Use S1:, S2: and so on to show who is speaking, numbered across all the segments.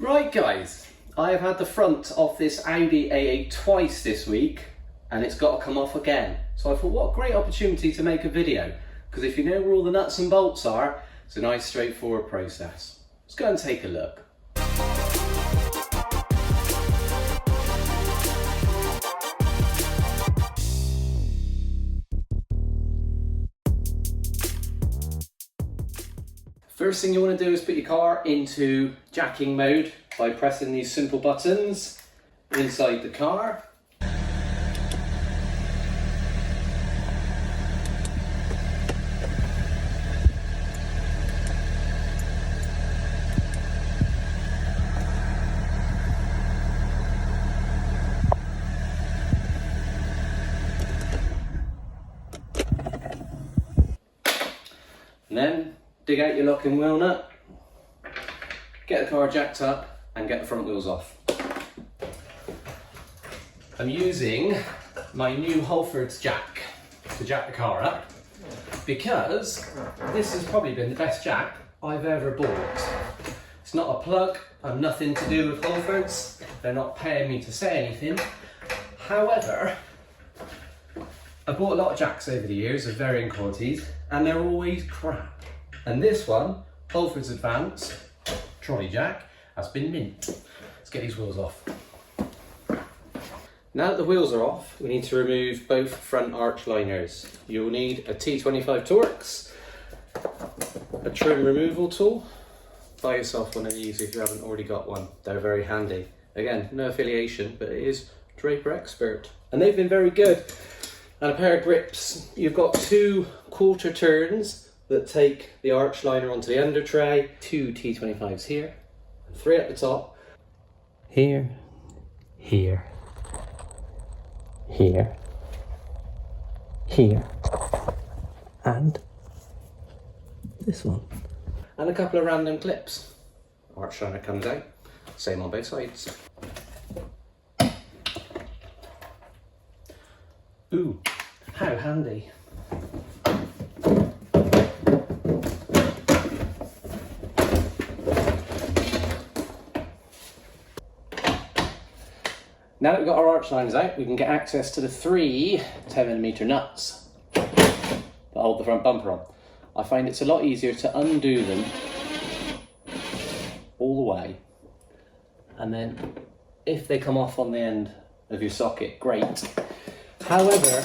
S1: Right guys, I have had the front of this Audi A8 twice this week and it's got to come off again. So I thought, what a great opportunity to make a video, because if you know where all the nuts and bolts are, it's a nice straightforward process. Let's go and take a look. First thing you want to do is put your car into jacking mode by pressing these simple buttons inside the car. And then dig out your locking wheel nut, get the car jacked up and get the front wheels off. I'm using my new Halfords jack to jack the car up because this has probably been the best jack I've ever bought. It's not a plug, I've nothing to do with Halfords, they're not paying me to say anything. However, I bought a lot of jacks over the years of varying qualities and they're always crap. And this one, Halfords Advanced trolley jack, has been mint. Let's get these wheels off. Now that the wheels are off, we need to remove both front arch liners. You'll need a T25 Torx, a trim removal tool. Buy yourself one of these if you haven't already got one. They're very handy. Again, no affiliation, but it is Draper Expert. And they've been very good. And a pair of grips. You've got 2 quarter turns that take the arch liner onto the under tray, 2 T25s here, 3 at the top, here, here, here, here, and this one. And a couple of random clips. Arch liner comes out, same on both sides. Ooh, how handy. Now that we've got our arch lines out, we can get access to the 3 10mm nuts that hold the front bumper on. I find it's a lot easier to undo them all the way, and then if they come off on the end of your socket, great. However,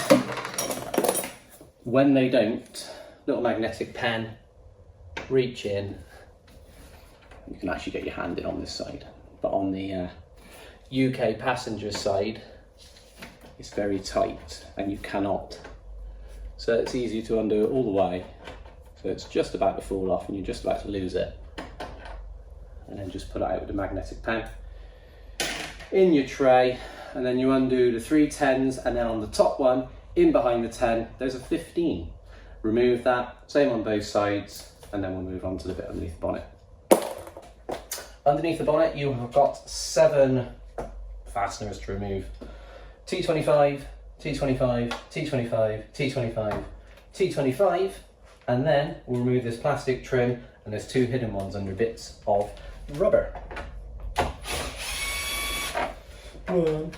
S1: when they don't, little magnetic pen, reach in, you can actually get your hand in on this side, but on the UK passenger side, it's very tight and you cannot. So it's easy to undo it all the way. So it's just about to fall off and you're just about to lose it. And then just put it out with a magnetic pen in your tray, and then you undo the 3 10s, and then on the top one, in behind the 10, there's a 15. Remove that, same on both sides, and then we'll move on to the bit underneath the bonnet. Underneath the bonnet, you have got 7 fasteners to remove. T25, T25, T25, T25, T25, and then we'll remove this plastic trim, and there's 2 hidden ones under bits of rubber. One.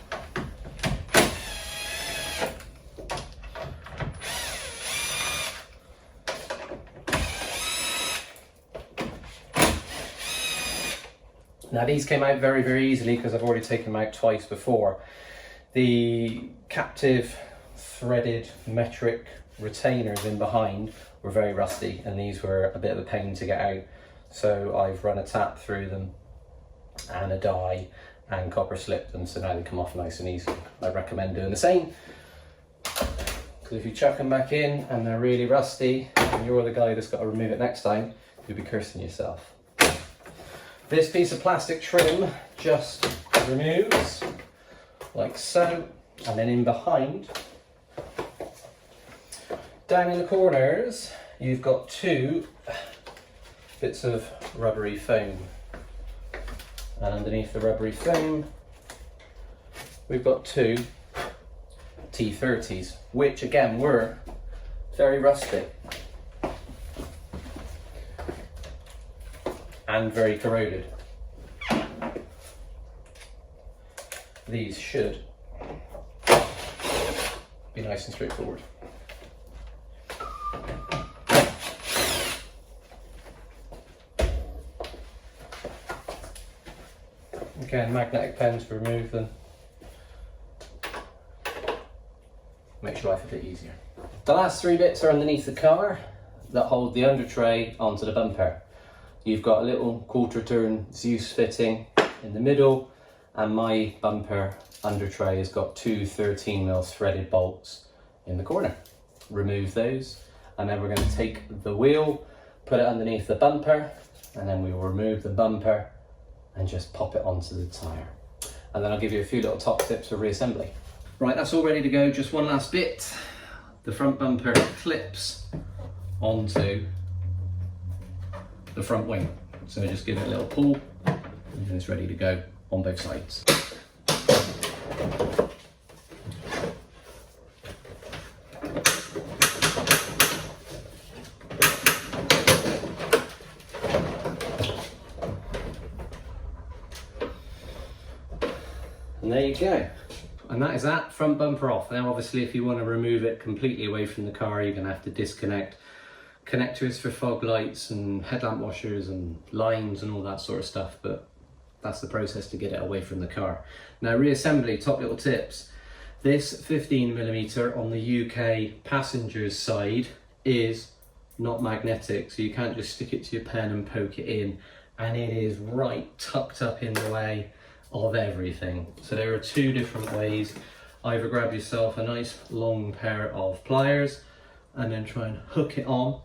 S1: Now these came out very, very easily because I've already taken them out twice before. The captive threaded metric retainers in behind were very rusty and these were a bit of a pain to get out. So I've run a tap through them and a dye and copper slipped them, so now they come off nice and easy. I recommend doing the same, because if you chuck them back in and they're really rusty and you're the guy that's got to remove it next time, you'll be cursing yourself. This piece of plastic trim just removes like so, and then in behind, down in the corners, you've got 2 bits of rubbery foam, and underneath the rubbery foam we've got 2 T30s, which again were very rustic and very corroded. these should be nice and straightforward. Again, magnetic pens to remove them. Makes your life a bit easier. The last three bits are underneath the car that hold the under tray onto the bumper. You've got a little quarter turn Zeus fitting in the middle, and my bumper under tray has got two 13mm threaded bolts in the corner. Remove those, and then we're going to take the wheel, put it underneath the bumper, and then we will remove the bumper and just pop it onto the tyre. And then I'll give you a few little top tips for reassembly. Right, that's all ready to go. Just one last bit. The front bumper clips onto the front wing. So just give it a little pull and it's ready to go on both sides. And there you go. And that is that front bumper off. Now obviously if you want to remove it completely away from the car, you're going to have to disconnect connectors for fog lights and headlamp washers and lines and all that sort of stuff, but that's the process to get it away from the car. Now reassembly, top little tips. This 15mm on the UK passenger's side is not magnetic, so you can't just stick it to your pen and poke it in, and it is right tucked up in the way of everything. So there are two different ways. Either grab yourself a nice long pair of pliers and then try and hook it on.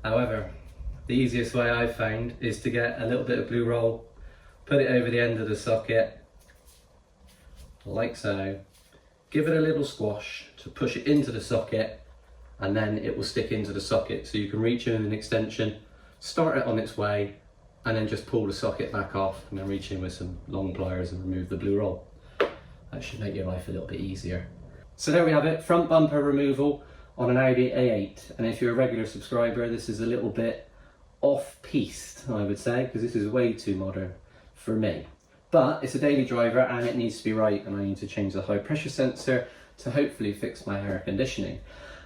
S1: However, the easiest way I've found is to get a little bit of glue roll, put it over the end of the socket, like so, give it a little squash to push it into the socket, and then it will stick into the socket. So you can reach in an extension, start it on its way, and then just pull the socket back off, and then reach in with some long pliers and remove the glue roll. That should make your life a little bit easier. So there we have it, front bumper removal on an Audi A8. And if you're a regular subscriber, this is a little bit off-piste, I would say, because this is way too modern for me. But it's a daily driver and it needs to be right, and I need to change the high pressure sensor to hopefully fix my air conditioning.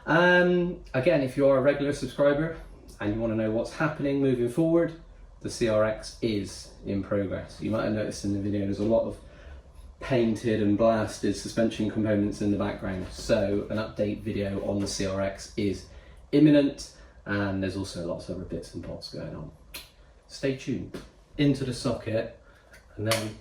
S1: Again, if you're a regular subscriber and you want to know what's happening moving forward, the CRX is in progress. You might have noticed in the video there's a lot of painted and blasted suspension components in the background. So an update video on the CRX is imminent, and there's also lots of other bits and bobs going on. Stay tuned. Into the socket, and then